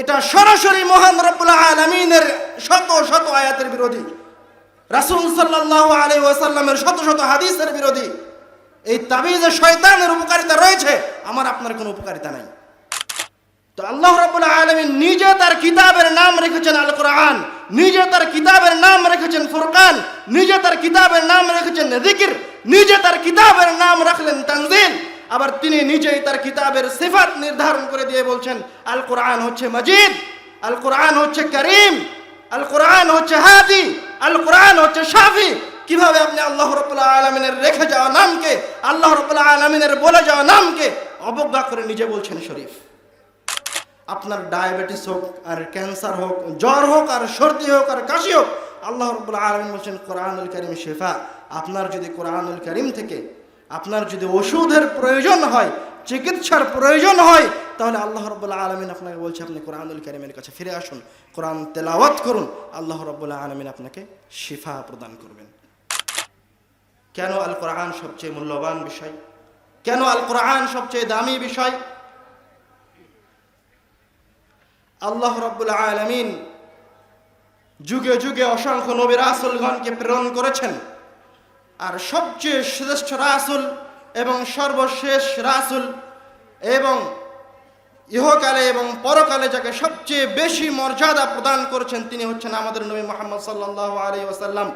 এটা সরাসরি মহান রব্বুল আলামিনের শত শত আয়াতের বিরোধী, রাসূল সাল্লাল্লাহু আলাইহি ওয়াসাল্লামের শত শত হাদিসের বিরোধী। এই তাবিজে শয়তানের উপকারিতা রয়েছে, আমার আপনার কোনো উপকারিতা নাই। তো আল্লাহ রাব্বুল আলামিন নিজে তার কিতাবের নাম রেখেছেন আল কোরআন, নিজে তার কিতাবের নাম রেখেছেন ফুরকান, নিজে তার কিতাবের নাম রেখেছেন যিকির, নিজে তার কিতাবের নাম রাখলেন তানজিল। আবার তিনি নিজেই তার কিতাবের সিফাত নির্ধারণ করে দিয়ে বলছেন আল কোরআন হচ্ছে মাজিদ, আল কোরআন হচ্ছে করিম, আল কোরআন হচ্ছে হাদি, আল কোরআন হচ্ছে শাফি। কিভাবে আপনি আল্লাহ রাব্বুল আলামিনের রেখে যাওয়া নামকে, আল্লাহ রাব্বুল আলামিনের বলে যাওয়া নামকে অবজ্ঞা করে নিজে বলছেন শরীফ? আপনার ডায়াবেটিস হোক আর ক্যান্সার হোক, জ্বর হোক আর সর্দি হোক আর কাশি হোক, আল্লাহ রাব্বুল আলামিন বলছেন কোরআনুল কারীম শিফা। আপনার যদি কোরআনুল কারীম থেকে আপনার যদি ওষুধের প্রয়োজন হয়, চিকিৎসার প্রয়োজন হয়, তাহলে আল্লাহ রাব্বুল আলামিন আপনাকে বলছে আপনি কোরআনুল কারীমের কাছে ফিরে আসুন, কোরআন তেলাওয়াত করুন, আল্লাহ রাব্বুল আলামিন আপনাকে শিফা প্রদান করবেন। কেন আল কোরআন সবচেয়ে মূল্যবান বিষয়? কেন আল কোরআন সবচেয়ে দামি বিষয়? আল্লাহ রাব্বুল আলামিন যুগে যুগে অসংখ্য নবী রাসূলগণকে প্রেরণ করেছেন, আর সবচেয়ে শ্রেষ্ঠ রাসূল এবং সর্বশেষ রাসূল এবং ইহকালে এবং পরকালে যাকে সবচেয়ে বেশি মর্যাদা প্রদান করেছেন তিনি হচ্ছেন আমাদের নবী মুহাম্মদ সাল্লাল্লাহু আলাইহি ওয়াসাল্লাম।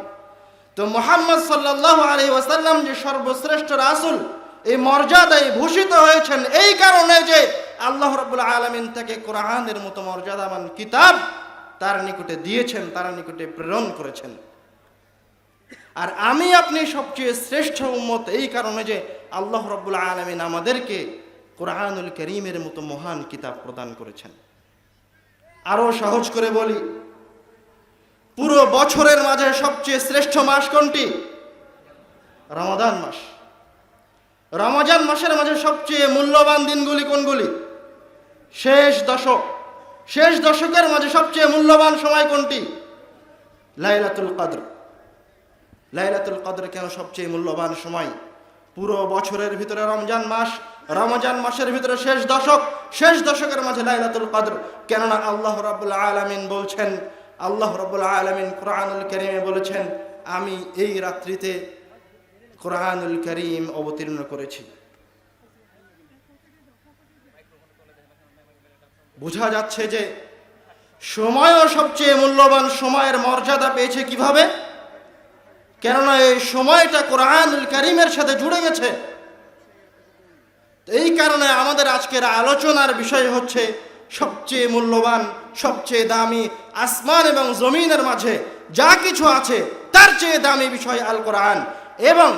তো মুহাম্মদ সাল্লাল্লাহু আলাইহি ওয়াসাল্লাম যে সর্বশ্রেষ্ঠ রাসূল, এই মর্যাদায় ভূষিত হয়েছেন এই কারণে যে আল্লাহ রাব্বুল আলামিন তাকে কোরআনের মতো মর্যাদাবান কিতাব তার নিকটে দিয়েছেন, তার নিকটে প্রেরণ করেছেন। আর আমি আপনি সবচেয়ে শ্রেষ্ঠ উম্মত এই কারণে যে আল্লাহ রাব্বুল আলামিন আমাদেরকে কোরআনুল কারীমের মতো মহান কিতাব প্রদান করেছেন। আরো সহজ করে বলি, পুরো বছরের মাঝে সবচেয়ে শ্রেষ্ঠ মাস কোনটি? রমাদান মাস। রমজান মাসের মাঝে সবচেয়ে মূল্যবান দিনগুলি কোনগুলি? শেষ দশক। শেষ দশকের মাঝে সবচেয়ে মূল্যবান সময় কোনটি? লাইলাতুল কদর। লাইলাতুল কদর কেন সবচেয়ে মূল্যবান সময়? পুরো বছরের ভিতরে রমজান মাস, রমজান মাসের ভিতরে শেষ দশক, শেষ দশকের মাঝে লাইলাতুল কদর। কেননা আল্লাহ রাব্বুল আলামিন বলছেন, আল্লাহ রাব্বুল আলামিন কোরআনুল কারীমে বলেছেন আমি এই রাত্রিতে কোরআনুল কারীম অবতীর্ণ করেছি। বোঝা যাচ্ছে যে সময়ও সবচেয়ে মূল্যবান সময়ের মর্যাদা পেয়েছে কিভাবে? কেননা এই সময়টা কোরআনুল কারীমের সাথে জুড়ে গেছে। এই কারণে আমাদের আজকের আলোচনার বিষয় হচ্ছে সবচেয়ে মূল্যবান, সবচেয়ে দামি আসমান এবং জমিনের মাঝে যা কিছু আছে তার চেয়ে দামি বিষয় আল কোরআন। এবং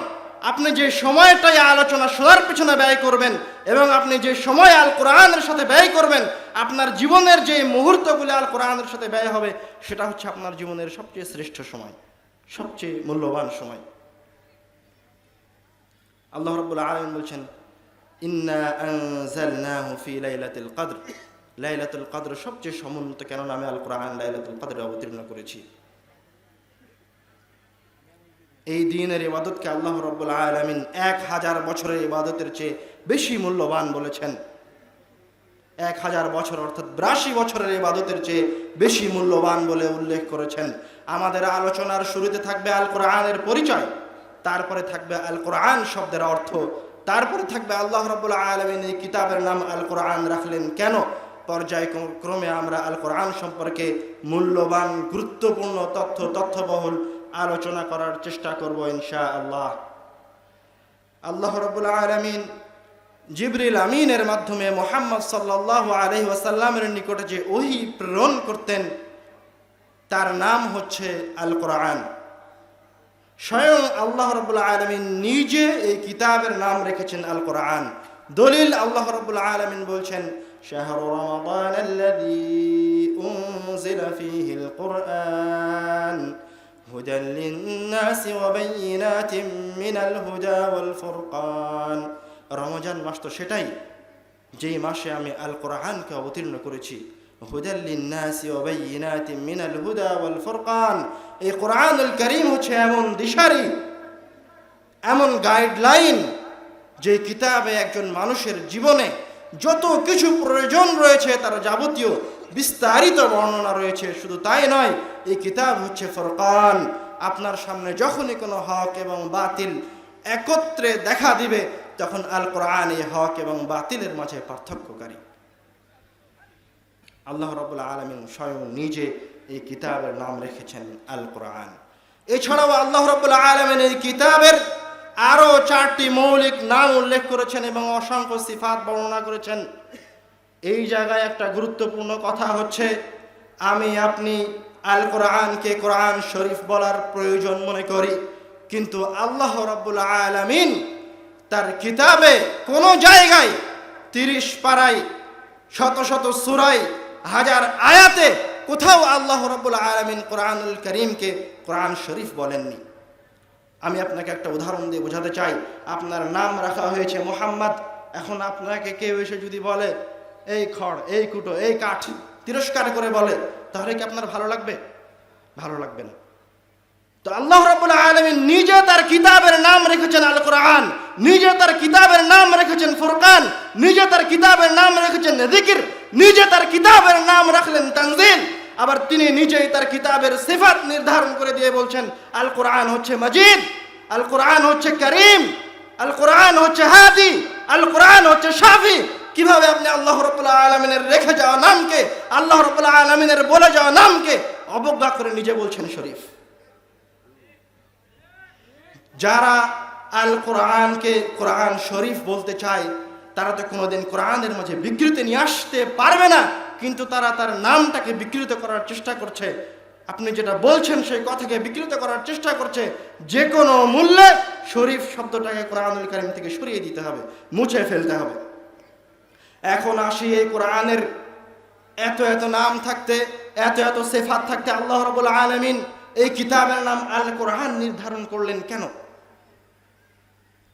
আপনি যে সময়টাই আলোচনা শোনার পিছনে ব্যয় করবেন এবং আপনি যে সময় আল কোরআনের সাথে ব্যয় করবেন, আপনার জীবনের যে মুহূর্তগুলো আল কোরআনের সাথে ব্যয় হবে সেটা হচ্ছে আপনার জীবনের সবচেয়ে শ্রেষ্ঠ সময়, সবচেয়ে মূল্যবান সময়। আল্লাহ রাব্বুল আলামিন বলছেন ইন্না আনজালনাহু ফি লাইলাতুল কদর। লাইলাতুল কদর সবচেয়ে সমুন্নত, কেননা আমি আল কোরআন লাইলাতুল কদরে অবতীর্ণ করেছি। এই দিনের ইবাদতকে আল্লাহ রাব্বুল আলামিন 1000 বছরের ইবাদতের চেয়ে বেশি মূল্যবান বলেছেন। 1000 বছর অর্থাৎ 82 বছরের ইবাদতের চেয়ে বেশি মূল্যবান বলে উল্লেখ করেছেন। আমাদের আলোচনার শুরুতে থাকবে আল কোরআনের পরিচয়, তারপরে থাকবে আল কোরআন শব্দের অর্থ, তারপরে থাকবে আল্লাহ রাব্বুল আলামিন এই কিতাবের নাম আল কোরআন রাখলেন কেন। পর্যায়ক্রমে আমরা আল কোরআন সম্পর্কে মূল্যবান গুরুত্বপূর্ণ তথ্যবহুল আলোচনা করার চেষ্টা করব ইনশাআল্লাহ। আল্লাহ রাব্বুল আলামিন জিবরিল আমিনের মাধ্যমে মুহাম্মদ সাল্লাল্লাহু আলাইহি ওয়াসাল্লামের নিকটে যে ওহী প্রেরণ করতেন তার নাম হচ্ছে আল কোরআন। স্বয়ং আল্লাহ রাব্বুল আলামিন নিজে এই কিতাবের নাম রেখেছেন আল কোরআন। দলিল আল্লাহ রাব্বুল আলামিন বলছেন শাহরু রমাদানাল্লাযী উনজিলা ফীহিল কুরআন হুদাল লিন-নাসি ওয়া বায়িনাতিন মিনাল হুদা ওয়াল ফুরকান। রমজান মাস তো সেটাই যেই মাসে আমি আল কোরআনকে অবতীর্ণ করেছি। হুদাল লিন-নাসি ওয়া বায়িনাতিন মিনাল হুদা ওয়াল ফুরকান। এই কোরআনুল কারীম হচ্ছে এমন দিশারি, এমন গাইডলাইন যে কিতাবে একজন মানুষের জীবনে যত কিছু প্রয়োজন রয়েছে তার যাবতীয় বিস্তারিত বর্ণনা রয়েছে। শুধু তাই নয়, এই কিতাব হচ্ছে ফুরকান। আপনার সামনে যখনই কোনো হক এবং বাতিল একত্রে দেখা দিবে, তখন আল কোরআন এই হক এবং বাতিলের মাঝে পার্থক্যকারী। আল্লাহ রাব্বুল আলামিন স্বয়ং নিজে এই কিতাবের নাম রেখেছেন আল কোরআন। এছাড়াও আল্লাহ রাব্বুল আলামিন এই কিতাবের আরো 4টি মৌলিক নাম উল্লেখ করেছেন এবং অসংখ্য সিফাত বর্ণনা করেছেন। এই জায়গায় একটা গুরুত্বপূর্ণ কথা হচ্ছে, আমি আপনি আল কোরআনকে কোরআন শরীফ বলার প্রয়োজন মনে করি, কিন্তু আল্লাহ রাব্বুল আলামিন তার কিতাবে কোনো জায়গায় 30 পারায়, শত শত সূরায়, হাজার আয়াতে কোথাও আল্লাহ রাব্বুল আলামিন কোরআনুল কারীমকে কোরআন শরীফ বলেননি। আমি আপনাকে একটা উদাহরণ দিয়ে বোঝাতে চাই। আপনার নাম রাখা হয়েছে মুহাম্মদ। এখন আপনাকে কেউ এসে যদি বলে এই খড়, এই কুটো, এই কাঠ, তিরস্কার করে বলে, তাহলে কি আপনার ভালো লাগবে? ভালো লাগবে না। তো আল্লাহ রাব্বুল আলামিন নিজে তার কিতাবের নাম রেখেছেন আল কোরআন, নিজে তার কিতাবের নাম রেখেছেন ফুরকান, নিজে তার কিতাবের নাম রেখেছেন যিকির, নিজে তার কিতাবের নাম রাখলেন তানজিল। আবার তিনি নিজেই তার কিতাবের সিফাত নির্ধারণ করে দিয়ে বলছেন আল কোরআন হচ্ছে মাজিদ, আল কোরআন হচ্ছে করিম, আল কোরআন হচ্ছে হাদি, আল কোরআন হচ্ছে শাফি। কিভাবে আপনি আল্লাহ রাব্বুল আলামিনের রেখে যাওয়া নামকে, আল্লাহ রাব্বুল আলামিনের বলে যাওয়া নামকে অবজ্ঞা করে নিজে বলছেন শরীফ? যারা আল কোরআনকে কোরআন শরীফ বলতে চায়, তারা তো কোনোদিন কোরআনের মাঝে বিকৃতি নিয়ে আসতে পারবে না, কিন্তু তারা তার নামটাকে বিকৃত করার চেষ্টা করছে। আপনি যেটা বলছেন সেই কথাকে বিকৃত করার চেষ্টা করছে। যে কোনো মূল্যে শরীফ শব্দটাকে কোরআনুল কারীম থেকে সরিয়ে দিতে হবে, মুছে ফেলতে হবে। এখন আসি, এই কোরআনের এত এত নাম থাকতে, এত এত সিফাত থাকতে আল্লাহ রাব্বুল আলামিন এই কিতাবের নাম আল কোরআন নির্ধারণ করলেন কেন?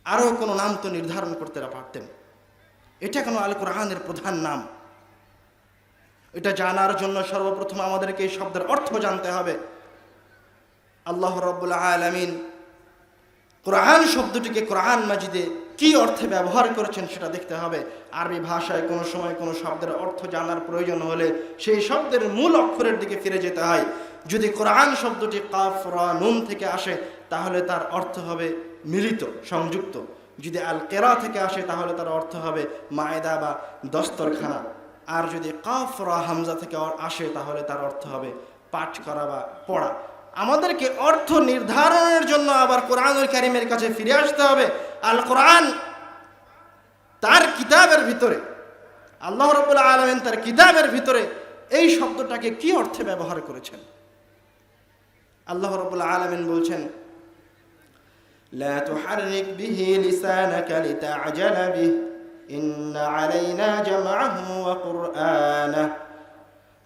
আরো কোনো নাম তো নির্ধারণ করতে পারতেন। এটা কেন আল কোরআনের প্রধান নাম? এটা জানার জন্য সর্বপ্রথম আমাদেরকে এই শব্দের অর্থ জানতে হবে। আল্লাহ রাব্বুল আলামিন কোরআন শব্দটিকে কোরআন মাজিদে কি অর্থে ব্যবহার করেছেন সেটা দেখতে হবে। আরবি ভাষায় কোনো সময় কোনো শব্দের অর্থ জানার প্রয়োজন হলে সেই শব্দের মূল অক্ষরের দিকে ফিরে যেতে হয়। যদি কোরআন শব্দটি কাফ রা নুন থেকে আসে, তাহলে তার অর্থ হবে মিলিত, সংযুক্ত। যদি আল কেরা থেকে আসে, তাহলে তার অর্থ হবে মায়দা বা দস্তরখানা। আর যদি কাফ রা হামজা থেকে আসে, তাহলে তার অর্থ হবে পাঠ করা বা পড়া। আমাদেরকে অর্থ নির্ধারণের জন্য আবার কোরআনুল কারীমের কাছে ফিরে আসতে হবে। আল কোরআন তার কিতাবের ভিতরে, আল্লাহ রাব্বুল আলামিন তার কিতাবের ভিতরে এই শব্দটাকে কি অর্থে ব্যবহার করেছেন? আল্লাহ রাব্বুল আলামিন বলছেন, লা তুহাররিক বিহি লিসানাকা লিতা'জালা বিহি ইন্না আলাইনা জামআহু ওয়া কুরআনাহু।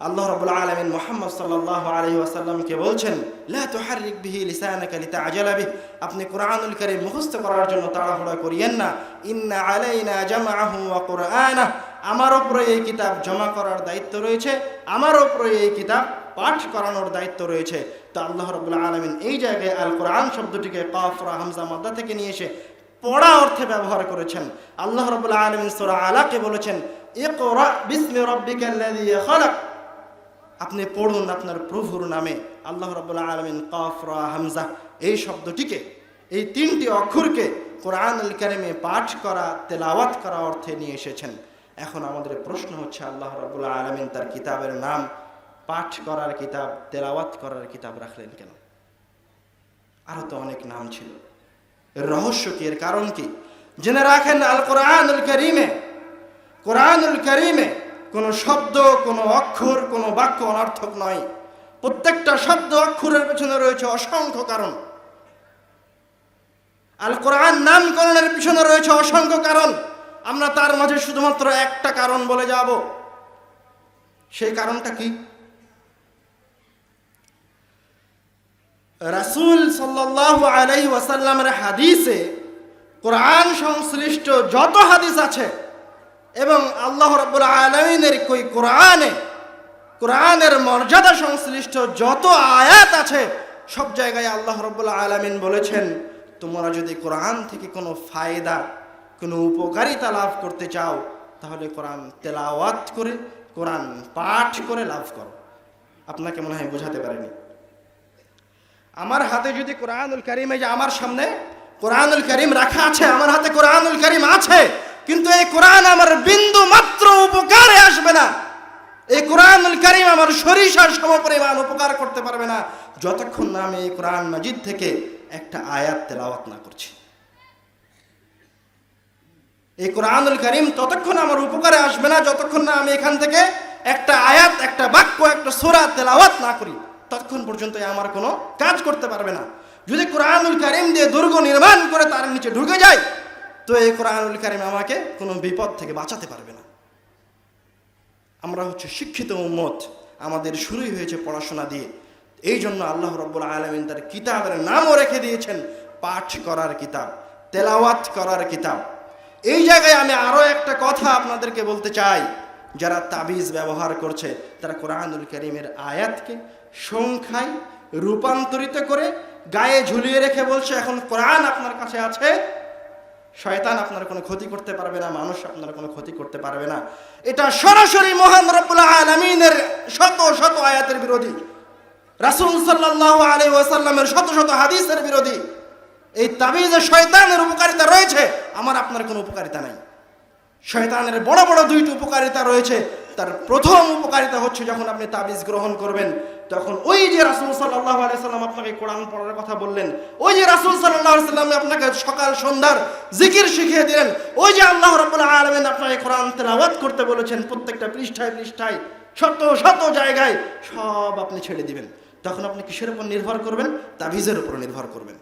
আল্লাহ রাব্বুল আলামিন মুহাম্মদ সাল্লাল্লাহু আলাইহি ওয়াসাল্লামকে বলছেন, লা তুহাররিক বিহি লিসানাকা লিতা'জালা বিহি, আপনি কোরআনুল কারীম মুখস্থ করার জন্য তাড়াহুড়া করিয়েন না। ইন্না আলাইনা জামআহু ওয়া কুরআনাহু, আমার উপরে এই কিতাব জমা করার দায়িত্ব রয়েছে, আমার উপরে এই কিতাব পাঠ করানোর দায়িত্ব রয়েছে। তো আল্লাহ রাব্বুল আলামিন এই জায়গায় আল কোরআন শব্দটিকে কাফ রা হামজা মাদ্দা থেকে নিয়ে এসে পড়া অর্থে ব্যবহার করেছেন। আল্লাহ রাব্বুল আলামিন সূরা আলাকে বলেছেন, ইকরা বিসমি রাব্বিকাল্লাযী খালাক, আপনি পড়ুন আপনার প্রভুর নামে। আল্লাহ রাব্বুল আলামিন কাফ রা হামজা এই শব্দটিকে, এই 3টি অক্ষরকে কোরআনুল কারীমে পাঠ করা, তেলাওয়াত করা অর্থে নিয়ে এসেছেন। এখন আমাদের প্রশ্ন হচ্ছে, আল্লাহ রাব্বুল আলামিন তার কিতাবের নাম পাঠ করার কিতাব, তেলাওয়াত করার কিতাব রাখলেন কেন? আরো তো অনেক নাম ছিল। এর রহস্য কি? এর কারণ কি? জেনে রাখেন, আল কোরআনুল কারীমে, কোরআনুল কারীমে কোনো শব্দ, কোনো অক্ষর, কোনো বাক্য অনর্থক নয়। প্রত্যেকটা শব্দ অক্ষরের পেছনে রয়েছে অসংখ্য কারণ। আল কোরআন নামকরণের পিছনে রয়েছে অসংখ্য কারণ। আমরা তার মাঝে শুধুমাত্র একটা কারণ বলে যাব। সেই কারণটা কি? রাসূল সাল্লাল্লাহু আলাইহি ওয়াসাল্লামের হাদিসে কোরআন সংশ্লিষ্ট যত হাদিস আছে এবং আল্লাহ রাব্বুল আলামিনের কোরআনের মর্যাদা সংশ্লিষ্ট যত আয়াত আছে, সব জায়গায় আল্লাহ রাব্বুল আলামিন বলেছেন, তোমরা যদি কোরআন থেকে কোনো ফায়দা, কোনো উপকারিতা লাভ করতে চাও, তাহলে কোরআন তেলাওয়াত করে কোরআন পাঠ করে লাভ করো। আপনাকে মনে হয় বোঝাতে পারেনি। আমার হাতে যদি কোরআনুল কারীম, এই যে আমার সামনে কোরআনুল কারীম রাখা আছে, আমার হাতে কোরআনুল কারীম আছে, কিন্তু এই কোরআন আমার বিন্দু মাত্র উপকারে আসবে না। এই কোরআনুল কারীম আমার সরিষার সমপরিমাণ উপকার করতে পারবে না যতক্ষণ না আমি এই কোরআন মাজিদ থেকে একটা আয়াত তেলাওয়াত না করছি। এই কোরআনুল কারীম ততক্ষণ আমার উপকারে আসবে না যতক্ষণ না আমি এখান থেকে একটা আয়াত, একটা বাক্য, একটা সূরা তেলাওয়াত না করি, ততক্ষণ পর্যন্ত আমার কোনো কাজ করতে পারবে না। যদি কোরআনুল কারীম দিয়ে দুর্গ নির্মাণ করে তার নিচে ঢুকে যায়, তো এই কোরআনুল কারীম আমাকে কোনো বিপদ থেকে বাঁচাতে পারবে না। আমরা হচ্ছে শিক্ষিত উম্মত, আমাদের শুরুই হয়েছে পড়াশোনা দিয়ে। এই জন্য আল্লাহ রাব্বুল আলামিন তার কিতাবের নামও রেখে দিয়েছেন পাঠ করার কিতাব, তেলাওয়াত করার কিতাব। এই জায়গায় আমি আরো একটা কথা আপনাদেরকে বলতে চাই। যারা তাবিজ ব্যবহার করছে, তারা কোরআনুল কারীমের আয়াতকে সংখ্যায় রূপান্তরিত করে গায়ে ঝুলিয়ে রেখে বলছে এখন কোরআন আপনার কাছে আছে, শয়তান আপনার কোনো ক্ষতি করতে পারবে না, মানুষ আপনার কোনো ক্ষতি করতে পারবে না। এটা সরাসরি মহান রব্বুল আলামিনের শত শত আয়াতের বিরোধী, রাসূল সাল্লাল্লাহু আলাইহি ওয়াসাল্লামের শত শত হাদিসের বিরোধী। এই তাবিজে শয়তানের উপকারিতা রয়েছে, আমার আপনার কোনো উপকারিতা নাই। শয়তানের বড় বড় দুইটি উপকারিতা রয়েছে। তার প্রথম উপকারিতা হচ্ছে যখন আপনি তাবিজ গ্রহণ করবেন, তখন ওই যে রাসূল সাল্লাল্লাহু আলাইহি সাল্লাম আপনাকে কোরআন পড়ার কথা বললেন, ওই যে রাসূল সাল্লাল্লাহু আলাইহি সাল্লাম আপনাকে সকাল সন্ধ্যার জিকির শিখিয়ে দিলেন, ওই যে আল্লাহ রাব্বুল আলামিন আপনাকে কোরআন তেলাওয়াত করতে বলেছেন প্রত্যেকটা পৃষ্ঠায় পৃষ্ঠায়, শত শত জায়গায়, সব আপনি ছেড়ে দিবেন। তখন আপনি কিসের উপর নির্ভর করবেন? তাবিজের উপর নির্ভর করবেন।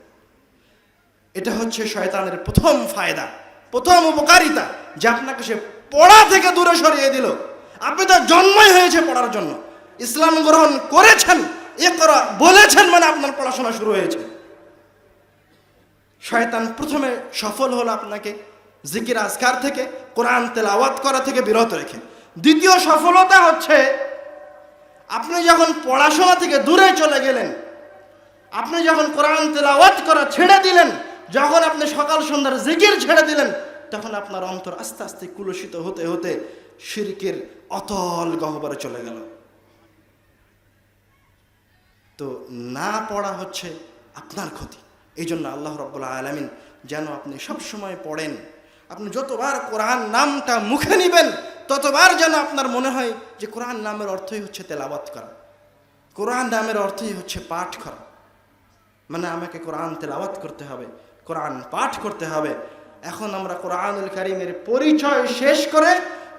এটা হচ্ছে শয়তানের প্রথম ফায়দা, প্রথম উপকারিতা, যে আপনাকে সে পড়া থেকে দূরে সরিয়ে দিল। আপনি তো জন্মই হয়েছে পড়ার জন্য, ইসলাম গ্রহণ করেছেন, ইকরা বলেছেন মানে আপনার পড়াশোনা শুরু হয়েছে। শয়তান প্রথমে সফল হলো আপনাকে জিকির আজকার থেকে, কোরআন তেলাওয়াত করা থেকে বিরত রেখে। দ্বিতীয় সফলতা হচ্ছে আপনি যখন পড়াশোনা থেকে দূরে চলে গেলেন, আপনি যখন কোরআন তেলাওয়াত করা ছেড়ে দিলেন, যখন আপনি সকাল সন্ধ্যার জিকির ছেড়ে দিলেন, তখন আপনার অন্তর আস্তে আস্তে কুলুষিত হতে হতে শিরকের অতল গহ্বরে চলে গেল। তো না পড়া হচ্ছে আপনার ক্ষতি। এই জন্য আল্লাহ রাব্বুল আলামিন যেন আপনি সব সময় পড়েন। আপনি যতবার কোরআন নামটা মুখে নিবেন, ততবার যেন আপনার মনে হয় যে কোরআন নামের অর্থই হচ্ছে তেলাওয়াত করা, কোরআন নামের অর্থই হচ্ছে পাঠ করা। মানে আমাকে কোরআন তেলাওয়াত করতে হবে, কোরআন পাঠ করতে হবে। এখন আমরা কোরআনুল কারীমের পরিচয় শেষ করে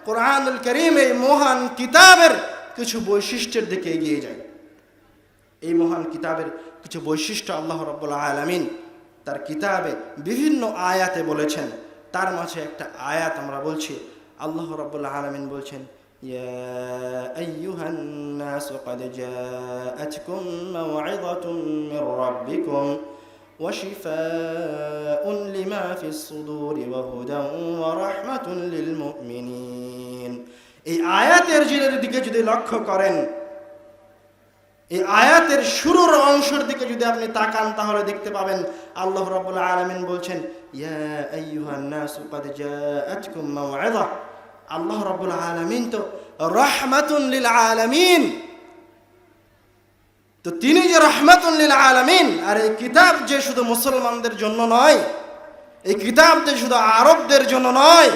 কোরআনুল কারীম এই মহান কিতাবের কিছু বৈশিষ্ট্যের দিকে এগিয়ে যাই। এই মহান কিতাবের কিছু বৈশিষ্ট্য আল্লাহ রাব্বুল আলামিন তার কিতাবে বিভিন্ন আয়াতে বলেছেন। তার মাঝে একটা আয়াত আমরা বলছি, আল্লাহ রাব্বুল আলামিন বলছেন, ইয়া আইয়ুহান নাস ক্বাদ জাআতকুম মাউইযাতুম মির রাব্বিকুম ওয়া শিফাউন লিমা ফিস সুদুরি ওয়া হুদান ওয়া রাহমাতুন লিল মুমিনিন। এই আয়াতের দিকে যদি লক্ষ্য করেন, এই আয়াতের শুরুর অংশের দিকে যদি আপনি তাকান, তাহলে দেখতে পাবেন আল্লাহ রাব্বুল আলামিন বলছেন, ইয়া আইয়ুহান নাস ক্বাদ জাআতকুম মাউইযা। আল্লাহ রাব্বুল আলামিন তো রাহমাতুন লিল আলামিন, তো তিনি যে রাহমাতুন লিল আলামিন। আর এই কিতাব যে শুধু মুসলমানদের জন্য নয়, এই কিতাব যে শুধু আরবদের জন্য নয়,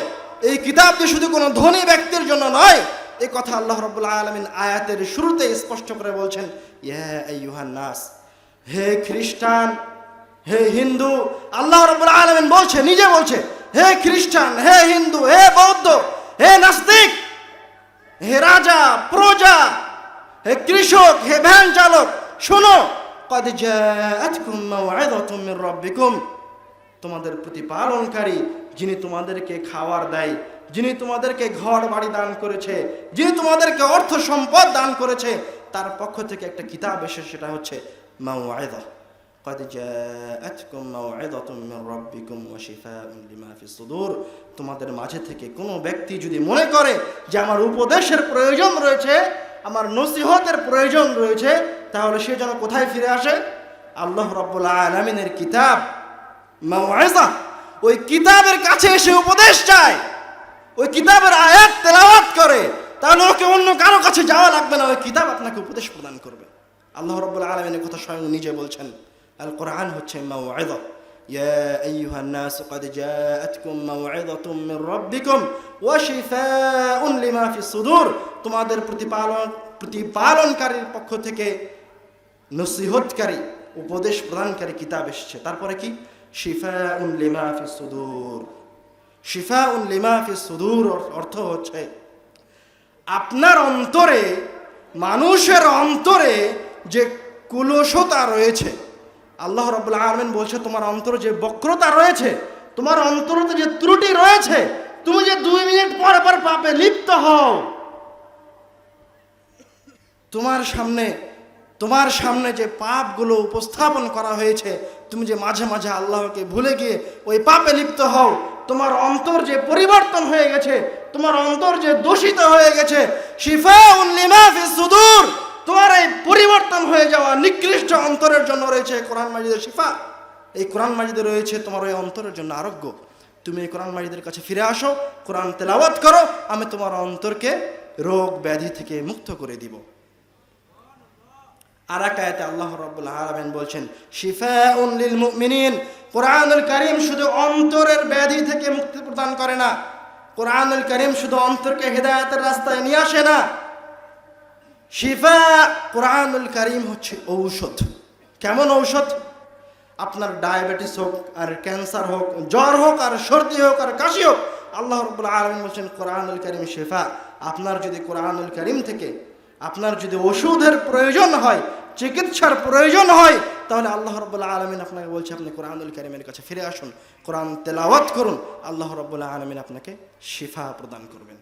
এই কিতাব যে শুধু কোনো ধনী ব্যক্তির জন্য নয়, এই কথা আল্লাহ রাব্বুল আলামিন আয়াতের শুরুতে স্পষ্ট করে বলছেন, ইয়া আইয়ুহান নাস, হে খ্রিস্টান, হে হিন্দু। আল্লাহ রাব্বুল আলামিন বলছে, নিজে বলছে, হে খ্রিস্টান, হে হিন্দু, হে বৌদ্ধ, হে নাস্তিক, হে রাজা প্রজা, হে কৃষক, হে ভ্যান চালক, শোনো, ক্বাদ জাআতকুম মাউইযাতুম মির রাব্বিকুম, তোমাদের প্রতিপালনকারী যিনি তোমাদেরকে খাওয়ার দেয়, যিনি তোমাদেরকে ঘর বাড়ি দান করেছে, যিনি তোমাদেরকে অর্থ সম্পদ দান করেছে, তার পক্ষ থেকে একটা কিতাব এসে, সেটা হচ্ছে মাউইযা। ক্বাদ জাআতকুম মাউইযাতুম মির রাব্বিকুম ওয়া শিফাউন লিমা ফিস সুদুর। তোমাদের মাঝে থেকে কোনো ব্যক্তি যদি মনে করে যে আমার উপদেশের প্রয়োজন রয়েছে, আমার নসিহতের প্রয়োজন রয়েছে, তাহলে সে যেন কোথায় ফিরে আসে? আল্লাহ রাব্বুল আলামিনের কিতাব মাউইযা, ওই কিতাবের কাছে এসে উপদেশ চায়, ওই কিতাবের আয়াত তেলাওয়াত করে, তাহলে ওকে অন্য কারো কাছে যাওয়া লাগবে না, ওই কিতাব আপনাকে উপদেশ প্রদান করবে। আল্লাহ রাব্বুল আলামিনের কথা স্বয়ং নিজে বলছেন, আল কোরআন হচ্ছে মাউইযা। ইয়া আইয়ুহান নাস ক্বাদ জাআতকুম মাউইযাতুম মির রাব্বিকুম ওয়া শিফাউন লিমা ফিস সুদূর, তোমাদের প্রতিপালনকারীর পক্ষ থেকে নসিহতকারী, উপদেশ প্রদানকারী কিতাব এসেছে। তারপরে কি? শিফাউন লিমা ফিস সুদূর। শিফাউন লিমা ফিস সুদূর অর্থ হচ্ছে আপনার অন্তরে, মানুষের অন্তরে যে কুলসতা রয়েছে, আল্লাহ রাব্বুল আলামিন বলছে তোমার অন্তরে যে বক্রতা রয়েছে, তোমার অন্তরে যে ত্রুটি রয়েছে, তুমি যে 2 মিনিট পর পর পাপে লিপ্ত হও, তোমার সামনে যে পাপগুলো উপস্থাপন করা হয়েছে, তুমি যে মাঝে মাঝে আল্লাহকে ভুলে গিয়ে ওই পাপে লিপ্ত হও, তোমার অন্তর যে পরিবর্তন হয়ে গেছে, তোমার অন্তর যে দূষিত হয়ে গেছে, শিফাউন লিমা ফিস সুদূর, তোমার এই পরিবর্তন হয়ে যাওয়া নিকৃষ্ট অন্তরের জন্য রয়েছে কোরআন মাজিদের শিফা। এই কোরআন মাজিদে রয়েছে তোমার ওই অন্তরের জন্য আরোগ্য। তুমি এই কোরআন মাজিদের কাছে ফিরে আসো, কোরআন তেলাওয়াত করো, আমি তোমার অন্তরকে রোগ ব্যাধি থেকে মুক্ত করে দিব। আর এক আয়াতে আল্লাহ রাব্বুল আলামিন বলছেন শিফাউন লিল মুমিনিন, কোরআনুল কারীম শুধু অন্তরের ব্যাধি থেকে মুক্তি প্রদান করে না, কোরআনুল কারীম শুধু অন্তরকে হেদায়েতের রাস্তায় নিয়ে আসে না। শিফা, কোরআনুল কারীম হচ্ছে ঔষধ। কেমন ঔষধ? আপনার ডায়াবেটিস হোক আর ক্যান্সার হোক, জ্বর হোক আর সর্দি হোক আর কাশি হোক, আল্লাহ রাব্বুল আলামিন বলছেন কোরআনুল কারীম শিফা। আপনার যদি কোরআনুল কারীম থেকে আপনার যদি ওষুধের প্রয়োজন হয়, চিকিৎসার প্রয়োজন হয়, তাহলে আল্লাহ রাব্বুল আলামিন আপনাকে বলছে আপনি কোরআনুল কারীমের কাছে ফিরে আসুন, কোরআন তেলাওয়াত করুন, আল্লাহ রাব্বুল আলামিন আপনাকে শিফা প্রদান করবেন।